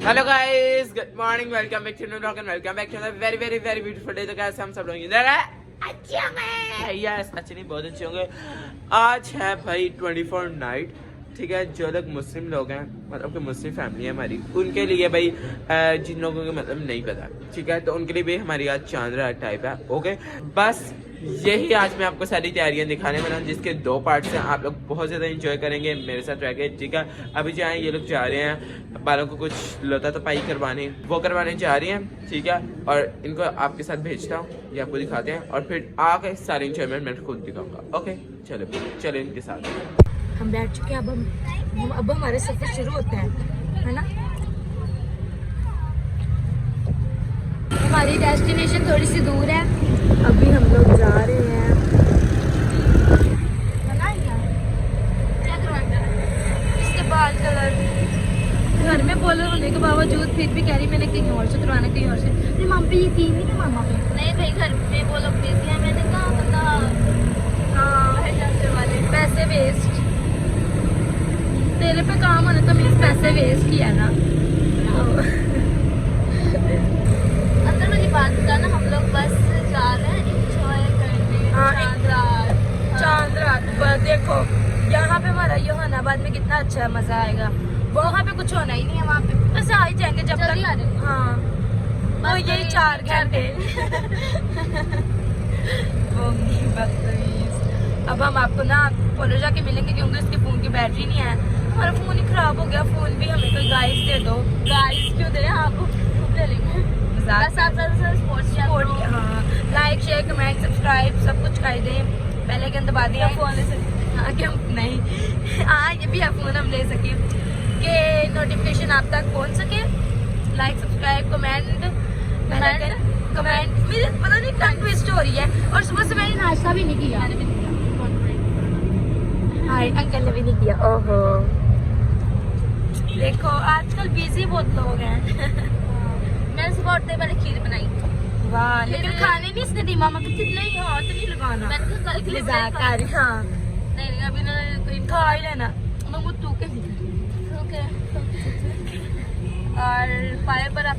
Hello guys, good morning, welcome back to new vlog and welcome back to the very very very beautiful day. तो कैसे हम सब लोग इधर है अच्छे होंगे, यस अच्छे नहीं बहुत अच्छे होंगे। आज है भाई 24 नाइट, ठीक है। जो लोग मुस्लिम लोग हैं, मतलब कि मुस्लिम फैमिली है हमारी, उनके लिए भाई जिन लोगों को मतलब नहीं पता, ठीक है, तो उनके लिए भी हमारी आज चांद रात टाइप है। ओके, बस यही आज मैं आपको सारी तैयारियां दिखाने वाला हूँ, जिसके 2 पार्ट्स हैं। आप लोग बहुत ज़्यादा एंजॉय करेंगे मेरे साथ रह के, ठीक है। अभी जो है ये लोग जा रहे हैं बालों को कुछ लता तपाई करवाने, वो करवाने जा रही हैं, ठीक है। और इनको आपके साथ भेजता हूँ, ये आपको दिखाते हैं, और फिर आके सारे इंजॉयमेंट मैं खुद दिखाऊंगा। ओके चलो चलो इनके साथ हम बैठ चुके हैं। अब हमारे सफर शुरू होता है ना। हमारी डेस्टिनेशन थोड़ी सी दूर है, अभी हम लोग जा रहे हैं। इसके बाल कलर घर में बोले होने के बावजूद फिर भी कह रही मैंने कहीं और से करवाना, कहीं और से। मेरी मम्मी पे यकीन नहीं है, मामा पे नहीं भाई। घर में वो लोग बिजी हैं, मैंने कहा बता वाले पैसे वेस्ट, तेरे पे काम होने तो मीन्स पैसे वेस्ट किया ना। अंदर वाली बात का ना, हम लोग बस जा रहे हैं एंजॉय करने। चांद रात देखो यहाँ पे हमारा योहानाबाद में कितना अच्छा मजा आएगा। वहाँ पे कुछ होना ही नहीं है, वहाँ पे बस आ ही जाएंगे जब तक। हाँ वो यही 4 घंटे। अब हम आपको ना कॉलेज जाके मिलेंगे, क्योंकि उसके फोन की बैटरी नहीं है। हमारा फोन ही खराब हो गया, फोन भी हमें कोई गाइस दे दो। गाइस क्यों दे, आपको ले लेंगे। हाँ, लाइक शेयर कमेंट सब्सक्राइब सब कुछ कर दें। पहले के दबा दिया फोन ले सकते। हाँ क्यों नहीं, हाँ ये भी है, फोन हम ले सके कि नोटिफिकेशन आप तक पहुँच सके। लाइक सब्सक्राइब कमेंट मेरे पता नहीं टंग ट्विस्ट हो रही है। और सुबह से मैंने नाश्ता भी नहीं किया। हाय अंकल ने भी नहीं किया। ओहो देखो आजकल बिजी बहुत लोग हैं। मैंने सुबह उठते पहले खीर बनाई। वाह, लेकिन खाने नहीं इसने दी। मामा कहती नहीं हाथ नहीं लगाना, मैंने कल के लिए कर। हाँ नहीं अभी ना कोई खा ही लेना। मम्मी तू के और पाए पर आप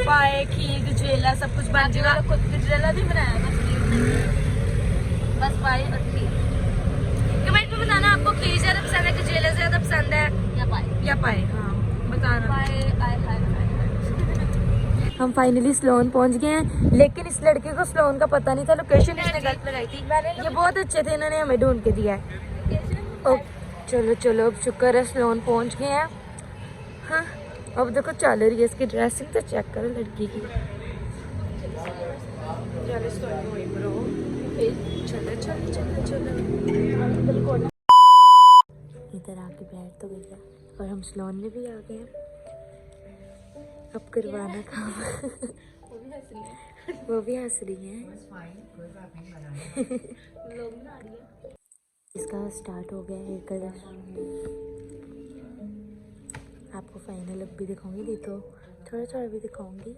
पाए खीर गजरेला सब कुछ बन जाएगा। खुद गजरेला भी बनाया बस पाए और खीर। कमेंट में बताना आपको खीर ज्यादा पसंद है, गजरेला ज्यादा पसंद है या पाए। हाँ बताना। हम फाइनली स्लोन पहुंच गए हैं, लेकिन इस लड़के को स्लोन का पता नहीं था। लोकेशन इसने गलत लगाई थी। ये बहुत अच्छे थे, इन्होंने हमें ढूंढ के दिया है। चलो चलो अब शुक्र है स्लोन पहुंच गए हैं। हाँ अब देखो चल रही है इसकी ड्रेसिंग, तो चेक करो लड़की की। चलो चलो चलो चलो इधर आके बैठ तो गया, और हम स्लोन में भी आ गए। अब करवाना काम। वो भी हंस रही है। इसका स्टार्ट हो गया हेयर कलर। आपको फाइनल लुक भी दिखाऊंगी, देखो थोड़ा थोड़ा भी दिखाऊंगी।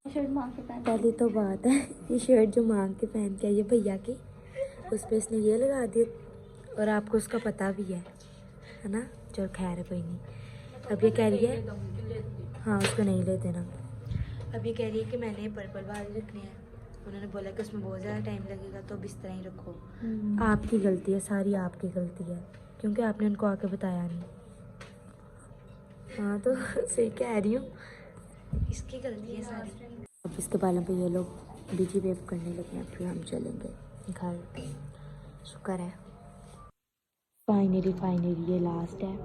पहली तो बात है ये शर्ट जो मांग के पहन के आई है भैया की, उस पर इसने ये लगा दिया, और आपको उसका पता भी है ना। चलो खैर है कोई नहीं। अब ये कह रही है, हाँ उसको नहीं ले देना। अब ये कह रही है कि मैंने पर्पल वाले रखने हैं। उन्होंने बोला कि उसमें बहुत ज़्यादा टाइम लगेगा, तो अब इस तरह ही रखो। आपकी गलती है, सारी आपकी गलती है, क्योंकि आपने उनको आके बताया नहीं। हाँ तो सही कह रही हूँ, इसकी गलती है सारी। अब इसके बालों पे ये लोग बीजी वेव करने लगे हैं, फिर हम चलेंगे घर। शुक्र है फाइनली ये लास्ट है,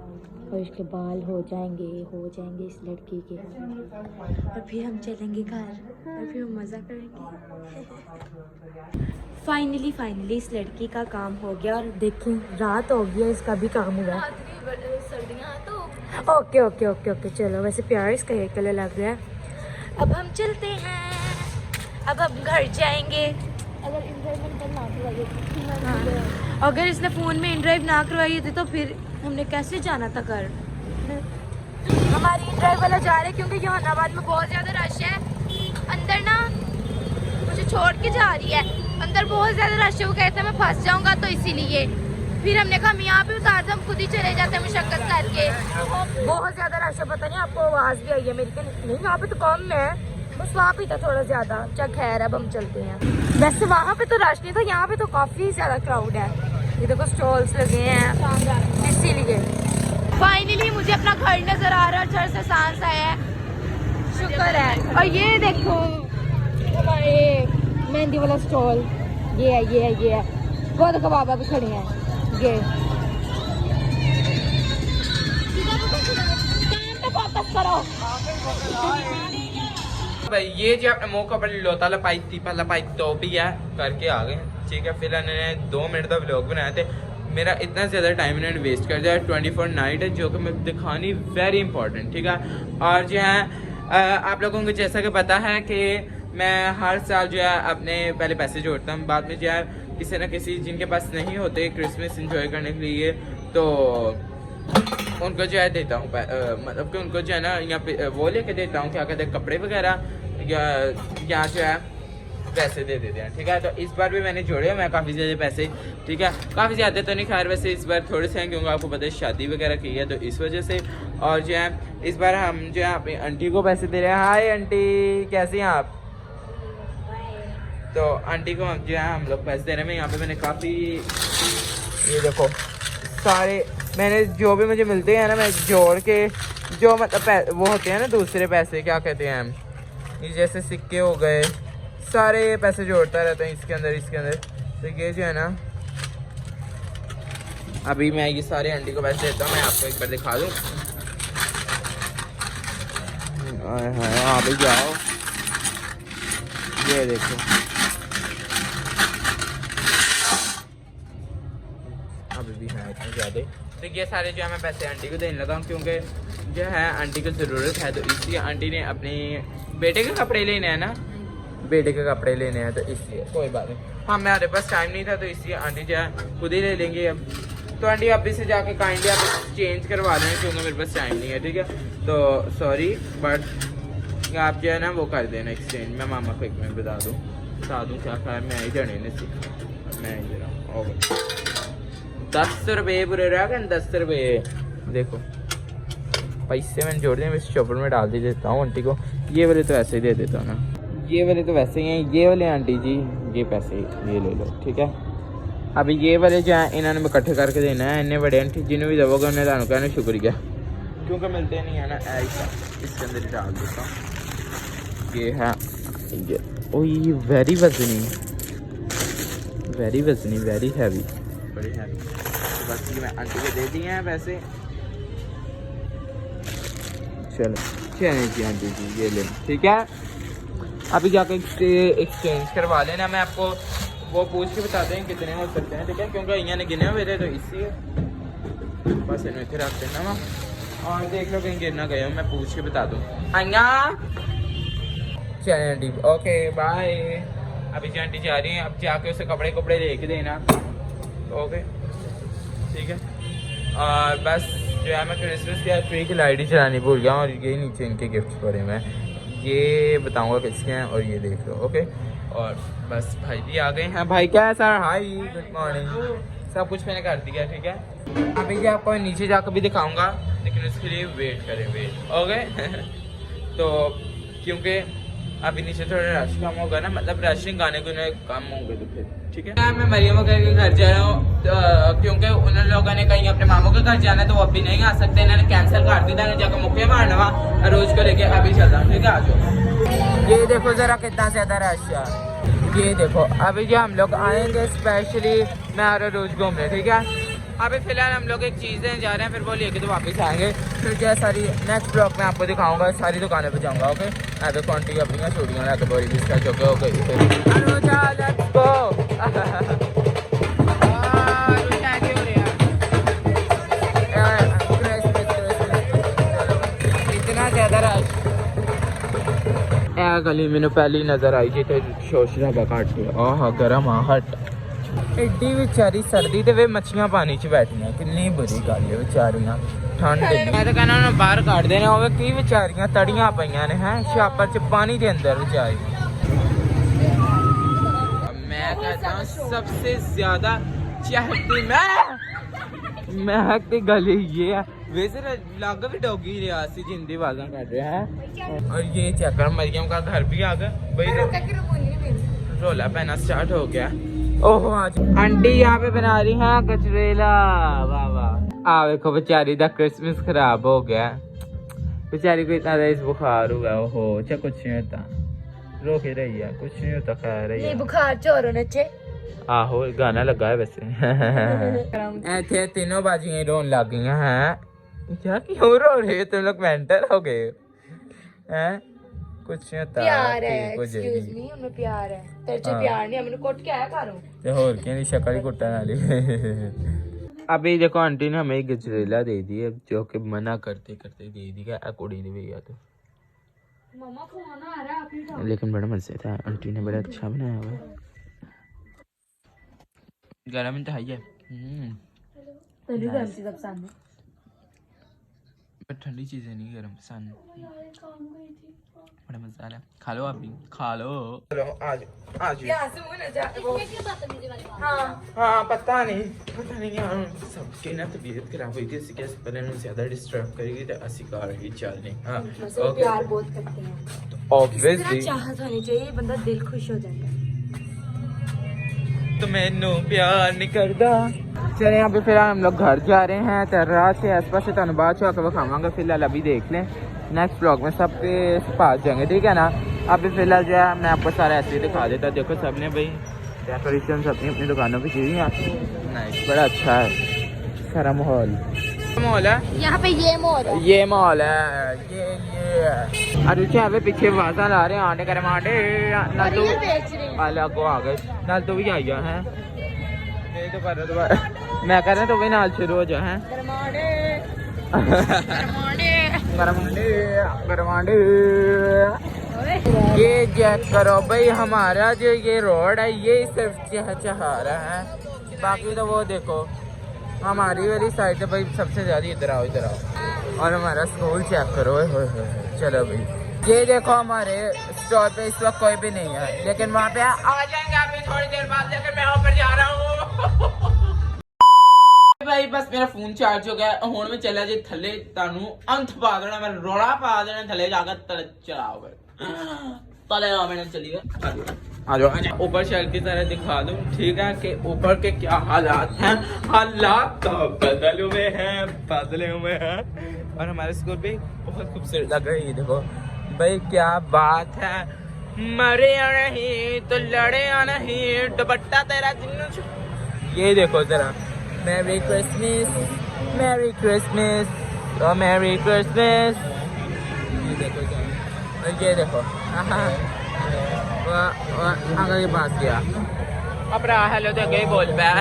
और इसके बाल हो जाएंगे इस लड़की के, और फिर हम चलेंगे घर, और फिर हम मज़ा करेंगे। फाइनली इस लड़की का काम हो गया, और देखें रात हो गया, इसका भी काम हुआ। ओके ओके ओके ओके चलो। वैसे प्यार इसका हेयर कलर लग रहा है। अब हम चलते हैं, अब हम घर जाएंगे। अगर इसने फ़ोन में इनड्राइव ना करवाई थी तो फिर हमने कैसे जाना था घर। हमारी इनड्राइव वाला जा रहे हैं, क्योंकि योहानाबाद में बहुत ज़्यादा रश है। अंदर ना मुझे छोड़ के जा रही है, अंदर बहुत ज़्यादा रश है। वो कहता है मैं फंस जाऊँगा, तो इसीलिए फिर हमने कहा हम यहाँ पे उतार दे, हम खुद ही चले जाते हैं मुशक्कत करके। बहुत ज्यादा रश है, पता नहीं आपको आवाज भी आई है मेरी? नहीं वहाँ पे तो कम है, बस वहाँ पे था थोड़ा ज्यादा। अच्छा खैर अब हम चलते हैं। वैसे वहाँ पे तो रश नहीं था, यहाँ पे तो काफी ज्यादा क्राउड है। ये देखो स्टॉल्स लगे हैं इसीलिए। फाइनली मुझे अपना घर नजर आ रहा है, घर से सांस आया है, शुक्र है। और ये देखो हमारे मेहंदी वाला स्टॉल, ये है ये है ये है। वो देखो बाबा भी खड़े हैं। ये फोकस करो भाई, ये जो अपने मुंह पर लोता लपाई तो भी है करके आ गए। ठीक है, फिर इन्होंने 2 मिनट का व्लॉग बनाया थे। मेरा इतना ज़्यादा टाइम इन्होंने वेस्ट कर दिया। 24 नाइट है जो कि मैं दिखानी वेरी इंपॉर्टेंट। ठीक है, और जो है आप लोगों को जैसा कि पता है कि मैं हर साल जो है अपने पहले पैसे जोड़ता हूँ, बाद में जो है किसी न किसी जिनके पास नहीं होते क्रिसमस इंजॉय करने के लिए, तो उनको जो है देता हूँ। मतलब कि उनको जो है ना यहाँ पे वो लेके देता हूँ, क्या कहते हैं, कपड़े वगैरह, या जो है पैसे दे देते हैं। ठीक है, तो इस बार भी मैंने जोड़े मैं काफ़ी ज़्यादा पैसे। ठीक है, काफ़ी ज़्यादा तो नहीं, खैर वैसे इस बार थोड़े से हैं क्योंकि आपको पता है शादी वगैरह की है तो इस वजह से। और जो है इस बार हम जो है अपनी आंटी को पैसे दे रहे हैं। हाय आंटी, कैसी हैं आप? तो आंटी को जो है हम लोग पैसे दे रहे हैं। यहाँ पे मैंने काफ़ी, ये देखो सारे मैंने जो भी मुझे मिलते हैं ना, मैं जोड़ के जो मतलब वो होते हैं ना दूसरे पैसे, क्या कहते हैं, ये जैसे सिक्के हो गए, सारे पैसे जोड़ता रहता है इसके अंदर। तो ये जो है ना, अभी मैं ये सारे आंटी को पैसे देता हूँ। मैं आपको एक बार दिखा दूँ। हाँ भाई जाओ, ये देखो, अभी भी है इतने ज़्यादा। तो ये सारे जो है मैं पैसे आंटी को देने लगा हूँ क्योंकि जो है आंटी को ज़रूरत है। तो इसलिए आंटी ने अपने बेटे के कपड़े लेने हैं ना, बेटे के कपड़े लेने हैं, तो इसलिए कोई बात नहीं। हाँ मेरे पास टाइम नहीं था तो इसलिए आंटी जो है खुद ही ले लेंगे अब। तो आंटी अभी से जाके काइंडली आप चेंज करवा लें क्योंकि मेरे पास टाइम नहीं है। ठीक है, तो सॉरी, बट आप जो है ना वो कर देना एक्सचेंज। मैं मामा को एक मिनट बता दूँ क्या खा, मैं ही देने मैं ही दे रहा हूँ। ओके, 10 रुपये पूरे रह गए, 10 रुपये। देखो पैसे मैंने जोड़ दिए, मैं इस चॉपर में डाल देता हूँ आंटी को। ये वाले तो ऐसे ही दे देता हूँ ना, ये वाले तो वैसे ही हैं। ये वाले आंटी जी ये पैसे ये ले लो। ठीक है, अभी ये वाले जो हैं इन्होंने मैं इकट्ठे करके देना है। इन्हें बड़े आंटी जिन्हें भी दबोगे उन्हें थानू कहना शुक्रिया, क्योंकि मिलते नहीं है ना। ऐसा इसके अंदर डाल देता हूँ। ये है ये, ओ ये वेरी वजनी, वेरी हैवी, बड़ी हैवी। तो बस ये मैं आंटी को दे दिए हैं पैसे। चलो जी आंटी जी ये ले, ठीक है। अभी जाकर एक्सचेंज करवा लेना। मैं आपको वो पूछ के बता दें कितने हो सकते हैं। ठीक है, क्योंकि यहाँ ने गिने हुए थे तो इसलिए बस इन्हें इतने रख देना वहाँ। और देख लो कहीं गिरना गए हो, मैं पूछ के बता दूँ। आइया चलें आंटी, ओके बाय। अभी जी आंटी जा रही हैं, अब जाके उसे कपड़े कपड़े लेके देना। ओके ठीक है, और बस जो है मैं क्रिसमस की ट्री की लाइट ही चलानी भूल गया। और ये नीचे इनके गिफ्ट पड़े, मैं ये बताऊंगा किसके हैं। और ये देख लो, ओके। और बस भाई भी आ गए हैं। भाई क्या है सर, हाय गुड मॉर्निंग, सब कुछ मैंने कर दिया। ठीक है, अभी जो आपको नीचे जाकर भी दिखाऊंगा, लेकिन उसके लिए वेट करें, वेट ओके। तो क्योंकि अभी नीचे थोड़ा रश कम होगा ना, मतलब रशिंग गाने को कम होंगे तो फिर ठीक है। मैं मरियम वगैरह के घर जा रहा हूँ क्योंकि उन लोगों ने कहीं अपने मामू के घर जाना है तो वो अभी नहीं आ सकते, इन्होंने कैंसिल कर दिया। इन्होंने जाकर मुक्के मारना वहाँ रोज को लेके अभी चलता हूँ। ठीक है, आ जाओ। ये देखो जरा कितना ज्यादा रश है। ये देखो अभी जो हम लोग आएंगे स्पेशली मैं आ रहा रोज घूमने। ठीक है, अभी फिलहाल हम लोग एक चीज़ें जा रहे हैं, फिर वो लेके तो वापस आएंगे। फिर जो है सारी नेक्स्ट ब्लॉग में आपको दिखाऊंगा, सारी दुकानों पे जाऊंगा। ओके, अभी क्वांटिटी अपनी छोटियाँ लाके बोरी भी इसका चौके हो गई। इतना ज़्यादा रश गली मैंने पहली नज़र आई जिथे शोशरा घट आह गर्म आहट एड्डी बेचारी सर्दी ते वे मच्छियां पानी च बैठियां, कितनी बुरी गल है बेचारियां। ठंड मैं तो कहना उन्हें बाहर काट देने होवे की बेचारियां तड़ियां पईयां ने हैं छापर च पानी के अंदर बेचारी। मैं कहता हूं सबसे ज्यादा चहती मैं महक दी गली ये है वैसे लग भी डॉगी रियासी जिंदी आवाज़ां कर रहे हैं। और ये चेक कर मरियम का घर भी आ गया भाई। रोला पहना स्टार्ट हो गया। ओहो आज आंटी यहाँ पे बना रही है गजरेला। वाह वाह। आ देखो बेचारी दा क्रिसमस खराब हो गया। बेचारी को इतना तेज बुखार हुआ। ओहो अच्छा कुछ नहीं होता रो के रही है कुछ नहीं होता खा रही है। बुखार चोर नचे आहो गाना लगा है वैसे। ऐसे तीनों बाजियां रोन लग गई हैं। क्या क्यों रो रहे हो तुम लोग मेंटल हो गए हैं? कुछ नहीं होता प्यार है एक्सक्यूज मी उनमें प्यार है तेरे से प्यार नहीं हमने कोट के आया करो ते होर की नहीं शक्ल ही कुटन वाली। अभी देखो आंटी ने हमें गजरेला दे दी है जो कि मना करते करते दे दी है कुड़ी ने भैया तो मम्मा फोन आ रहा है आप ही खाओ। लेकिन बड़ा मजे था आंटी ने बड़ा अच्छा बनाया हुआ। गरम तो है ये तेरी गर्म चीज अब सामने पर ठंडी चीजें नहीं गरम पसंद। बड़ा मजा आ रहा है खा लो आप भी खा लो। चलो आज आज हाँ पता नहीं यार सबके ना तबीयत खराब हुई थी इसकी पहले ज्यादा डिस्टर्ब करेगी तो असी कार ही चल नहीं। हाँ प्यार बहुत करते हैं ऑब्वियसली चाहत होनी चाहिए बंदा दिल खुश हो जाता है। तो मैनू प्यार नहीं करता। चले यहाँ पे फिर हम लोग घर जा रहे हैं तरह से आसपास से तुम बाद चौक खावांगे। फिलहाल अभी देख लें नेक्स्ट ब्लॉग में सबके पास जाएंगे ठीक है ना। अभी फिलहाल जो है मैं आपको सारा ऐसे ही दिखा देता। देखो सबने भाई डेकोरेशन अपनी अपनी दुकानों पे की है। नाइस बड़ा अच्छा है सारा माहौल है यहाँ पे ये माहौल है ये अरे यहाँ पे पीछे वाजा ला रहे हैं आने कर मांडे ना तो अलग को आ गए नाल तो भी आई है तो कर मैं कह रहा तो भी नाल शुरू हो जा है। गरमांडे ये चेक करो भाई हमारा जो ये रोड है ये सिर्फ चहचहा रहा है बाकी तो वो देखो हमारी वाली साइड है भाई सबसे ज्यादा। इधर आओ और हमारा स्कूल चेक करो। चलो भाई ये देखो हमारे स्टोर पे इस वक्त कोई भी नहीं है लेकिन वहाँ पे आ जाएंगे अभी थोड़ी देर बाद लेकर मैं ऊपर जा रहा हूँ। भाई बस मेरा फोन चार्ज हो गया हुण मैं चला जी थले तानू अंत पा देना मैं रोड़ा पा देना थले जाकर तले चलाओ तले मैंने चलिए आ जाओ ऊपर शहर की तरह दिखा दूं ठीक है कि ऊपर के क्या हालात हैं। हालात तो बदले हुए हैं और हमारे स्कूल भी बहुत खूबसूरत लग रही है। देखो भाई क्या बात है मरे नहीं तो लड़े नहीं दुपट्टा तेरा ये देखो जरा Merry Christmas Merry Christmas oh Merry Christmas ये देखो अगर ये बात किया अब रहा हेलो तो अगे बोल पाया।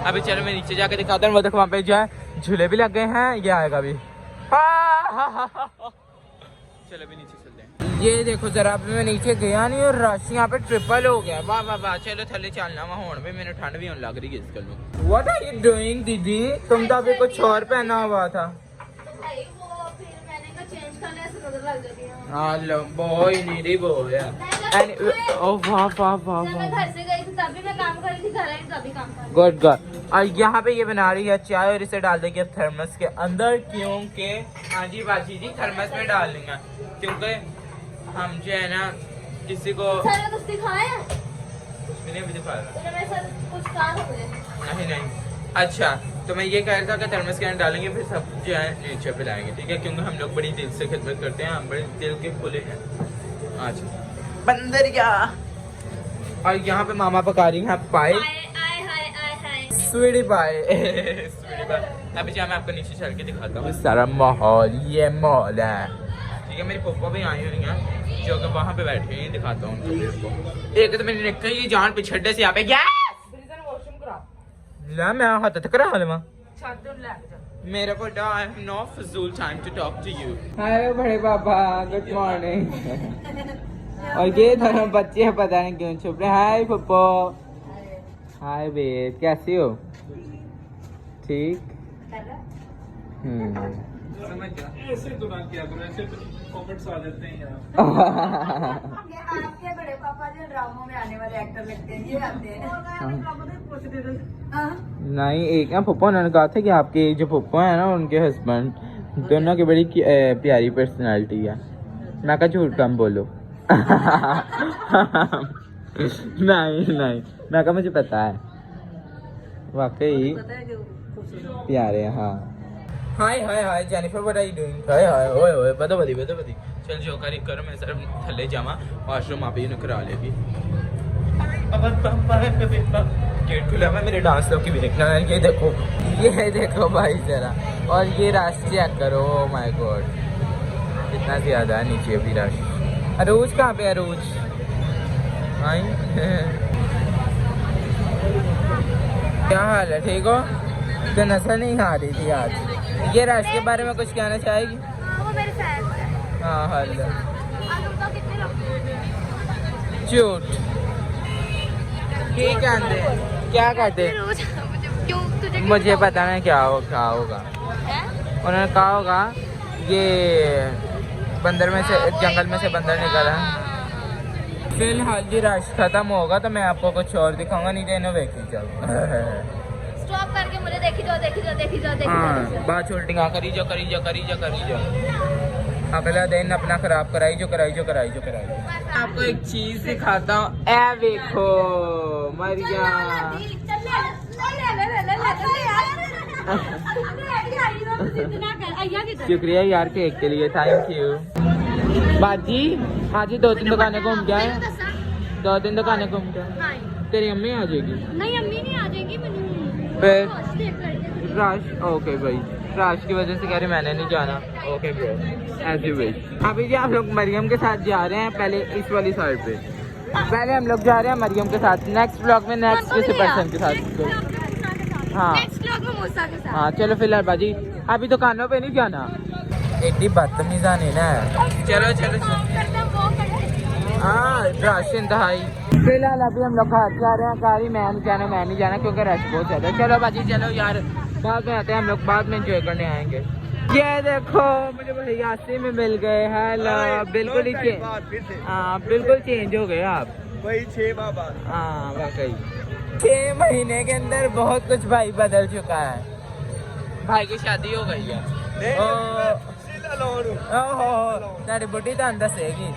अभी चलो मैं नीचे जाके दिखाता हूँ वो देखो वहाँ पे जो है झूले भी लग गए हैं ये आएगा अभी। चलो भी नीचे चलते हैं। ये देखो जरा अभी मैं नीचे गया नहीं और रश यहाँ पे ट्रिपल हो गया। वाह वाह वाह चलो थले चलना वहाँ होने पे मैंने ठंड भी होने लग रही है इसके लिए। What are you doing दीदी तुम तो अभी कुछ और पहना हुआ था। गुड गुड और यहाँ पे ये बना रही है चाय और इसे डाल देंगे थर्मस के अंदर क्योंकि हाँ जी बाजी जी थर्मस में डाल देंगे क्योंकि हम जो है ना किसी को नहीं अच्छा तो मैं ये कह रहा था कि थर्मस के अंदर डालेंगे फिर सब जो है नीचे पिलाएंगे ठीक है क्योंकि हम लोग बड़ी दिल से खिदमत करते हैं हम बड़े दिल के खुले हैं आज बंदर क्या। और यहाँ पे मामा पका रही हैं पाए स्वीटी पाए अभी जो मैं आपको नीचे चल के दिखाता हूँ सारा माहौल ये माहौल है ठीक है। मेरी पप्पा भी आई हुई हैं जो कि वहाँ पे बैठे हैं दिखाता हूँ उनको। एक तो मैंने निकल ही जान पिछड़े से यहाँ पे क्या ला मैं हाथ तक करा हाल मेरे को आई हैव नो फजूल time to talk to you. Hi बड़े पापा गुड मॉर्निंग। और ये दोनों बच्चे हैं पता नहीं क्यों छुप रहे। हाय पप्पो हाय बेट कैसी हो ठीक समझ गया ऐसे तो ना किया करो ऐसे तो कमेंट्स आ जाते हैं यार। आपके बड़े पापा जो ड्रामों में आने वाले एक्टर लगते हैं, ये आते हैं। हाँ। नहीं, एक ना पप्पा उन्होंने कहा था कि आपके जो पप्पा है ना उनके हस्बैंड दोनों की बड़ी प्यारी पर्सनालिटी है। मैं कहा झूठ कम बोलो। नहीं मैं कहा मुझे पता है, वाकई प्यारे हैं। हाँ hi Jennifer, what are you doing? Hi ओए बदी चल जो करो, मैं सर थल्ले जावा वॉशरूम आप ही करा लेगी। गेट खुला है, मेरे डांस लोग की भी देखना है। ये देखो भाई जरा, और ये रश चेक करो। माय गॉड कितना ज्यादा है नीचे अभी रश। अरूज कहाँ पे? अरूज भाई क्या हाल है? ठीक हो? तो नजर नहीं आ रही थी आज। ये रश के बारे में कुछ कहना चाहेगी? वो मेरे फैन है। हाँ हाल और उनका कितने लोग झूठ ठीक है। क्या कहते? क्यों तुझे मुझे पता नहीं क्या होगा। है? उन्होंने कहा होगा ये बंदर में से, जंगल में से बंदर निकला। फिलहाल जी रश खत्म होगा तो मैं आपको कुछ और दिखाऊंगा, नहीं तो इन्हें देखी जाओ। स्टॉप करके मुझे देखी जाओ। हाँ बात उल्टियाँ करी जाओ। अगला दिन अपना खराब कराई जो। आपको एक चीज दिखाता हूँ। ए देखो मरिया, शुक्रिया यार केक के लिए, थैंक यू। बाजी आज ही 2-3 दुकानें घूम के आए। 2-3 दुकानें घूम के तेरी अम्मी आ जाएगी? नहीं अम्मी नहीं आ जाएंगी। फिर रश, ओके भाई, रश की वजह से कह रहे मैंने नहीं जाना। Okay bro, as you wish. अभी जी आप लोग मरियम के साथ जा रहे हैं, पहले इस वाली साइड पे। पहले हम लोग जा रहे हैं मरियम के साथ, नेक्स्ट ब्लॉग में नेक्स्ट किसी पर्सन के साथ। हाँ चलो फिलहाल बाजी अभी दुकानों पे नहीं जाना। एडी बदतमीज आने ना। चलो हाँ रश इंतहाई। फिलहाल अभी हम लोग घर जा रहे हैं। कारी मैं नहीं जाना क्योंकि रश बहुत ज्यादा। चलो बाजी चलो यार, बाद में आते हैं हम लोग, बाद में एंजॉय करने आएंगे। ये देखो मुझे भैया में मिल गए। हेलो, बिल्कुल ही चेंज। हाँ बिल्कुल चेंज हो गए आप। वही 6 माह बाद। हाँ वाकई 6 महीने के अंदर बहुत कुछ भाई बदल चुका है। भाई की शादी हो गई है। तेरी बुढ़ी तो अंदर सेगी।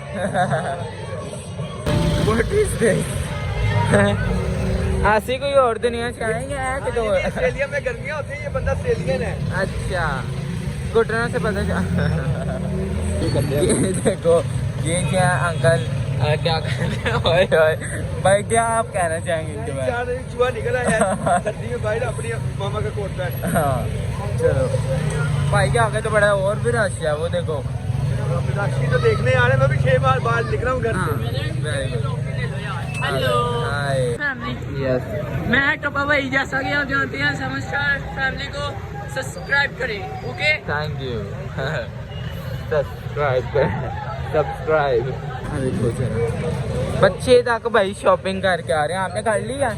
ऐसी कोई और दुनिया चाहेंगे कि तो ऑस्ट्रेलिया में गर्मियाँ होती है, ये बंदा ऑस्ट्रेलियन है। अच्छा घुटनों से पता चला। ये देखो ये क्या अंकल क्या कहते हैं? भाई क्या आप कहना चाहेंगे इनके बारे में? चूहा निकला है सर्दी में बाहर अपनी मामा का कोट पैंट। हाँ चलो भाई के आगे तो बड़ा और भी रश है, वो देखो राशि तो देखने आ रहे हैं। मैं भी 6 माह बाद निकला हूँ घर से। Hello hi yes. मैं टप्पा भाई, जैसा कि आप जानते हैं समस्टार फैमिली को सब्सक्राइब करें। Okay thank you. सब्सक्राइब। बच्चे तक भाई शॉपिंग करके आ रहे हैं। आपने कर ली है?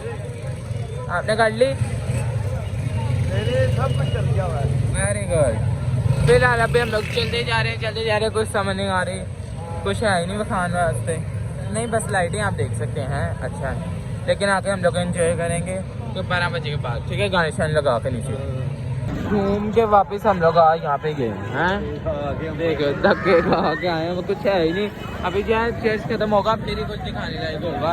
सब कुछ कर दिया हुआ है। Very good. फिलहाल अभी हम लोग चलते जा रहे हैं। कुछ समझ नहीं आ रही, कुछ है ही नहीं खाने वास्ते। नहीं बस लाइटें आप देख सकते हैं, अच्छा है। लेकिन आके हम लोग एंजॉय करेंगे तो 12 बजे के बाद, ठीक है। गाने शान लगा के नीचे घूम के वापस हम लोग यहाँ पे गए हैं। देखो धक्के खा के आए हैं, वो कुछ है ही नहीं। अभी जो है चेस खत्म होगा फिर ही कुछ दिखाने लायक होगा।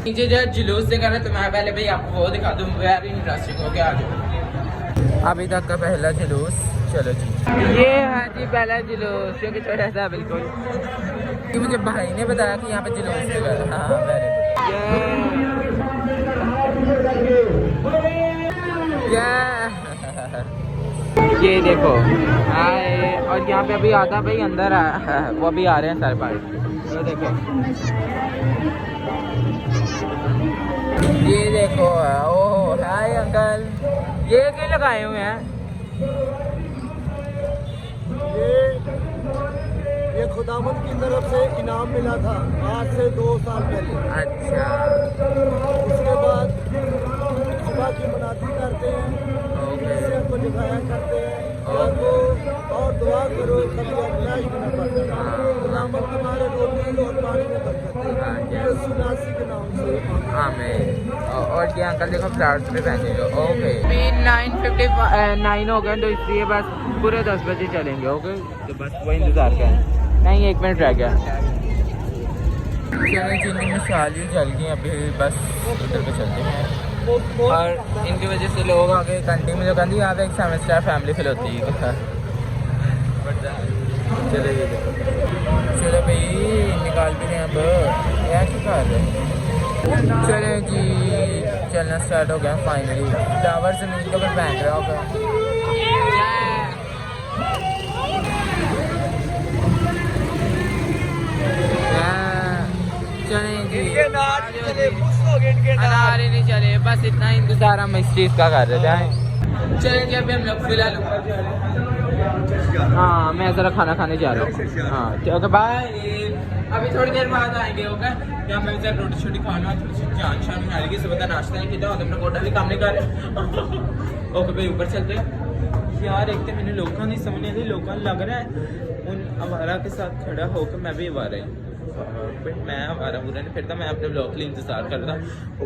नीचे जो है जुलूस दिखा रहा है, तो मैं पहले भाई आपको वो दिखा दूँ, वेरी इंटरेस्टिंग हो गया। अभी तक का पहला जुलूस, चलो जी ये है जी पहला जुलूस, जो कि छोटा सा बिल्कुल। कि मुझे भाई ने बताया कि यहाँ पे जुलूस दिखा। हाँ वेरी ये देखो आए, और यहाँ पे अभी आधा भाई अंदर वो अभी आ रहे हैं सर पर। तो देखो ये देखो, ओह हाय अंकल, ये क्यों लगाए हुए हैं? ये खुदावंद की तरफ से इनाम मिला था आज से 2 साल पहले। अच्छा उसके बाद सुबह की मनाती करते हैं, को दिखाया करते हैं और दुआ करो कभी अभ्यास भी न पड़ता। सलामत किनारे रोटी और पानी में बरकत है। ये सुनासी के नाम से आमीन। और ये अंकल देखो फ्लावर्स पे पहने हो। ओके 9:59 हो गए, तो इसलिए बस पूरे 10 बजे चलेंगे। ओके, तो बस वो इंतज़ार करें। नहीं, 1 मिनट रह गया। चलो जिनकी मिसाल ही चल गई, अभी बस उधर पे चलते हैं। और इनकी वजह से लोग आगे कंटिन्यू मुझे कहती यहाँ पे एक सेमेस्टर फैमिली फिल होती है। चलो ये देखो, चलो भाई निकाल भी रहे हैं अब। यार क्या कर रहे हैं? चले जी, चलना स्टार्ट हो गया फाइनली। फ्लावर जमीन के ऊपर फेंक रहा होगा। चले जी, अनार ही नहीं चले, बस इतना इंतजार हम इस चीज़ का कर रहे थे। चलें जी, अभी हम लोग फिलहाल हाँ मैं ज़रा खाना खाने जा रहा हूँ। हाँ ओके बाय, अभी थोड़ी देर बाद आएंगे। ओके, क्या मैं जरा रोटी छोटी खाना, थोड़ी सी जान शान बना लेगी। सुबह का नाश्ता नहीं किया, अपना कोटा भी काम नहीं कर रहे। ओके भाई ऊपर चलते हैं। यार एक तो मैंने लोगों नहीं समझ नहीं, लोगों लग रहा है उन आवारा के साथ खड़ा होकर मैं भी आवारा हूँ। बट मैं आवारा बुरा नहीं फिरता, मैं अपने ब्लॉग के लिए इंतजार कर रहा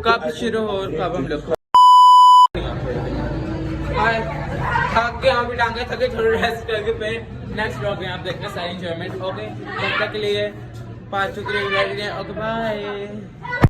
कब शुरू हो और कब हम लोग थक गए, हम भी टांगे थके, थोड़ी रेस्ट करके फिर नेक्स्ट ब्लॉग में आप देखना सारी एंजॉयमेंट। ओके, तब तक के लिए 5 शुक्रिया। Okay bye.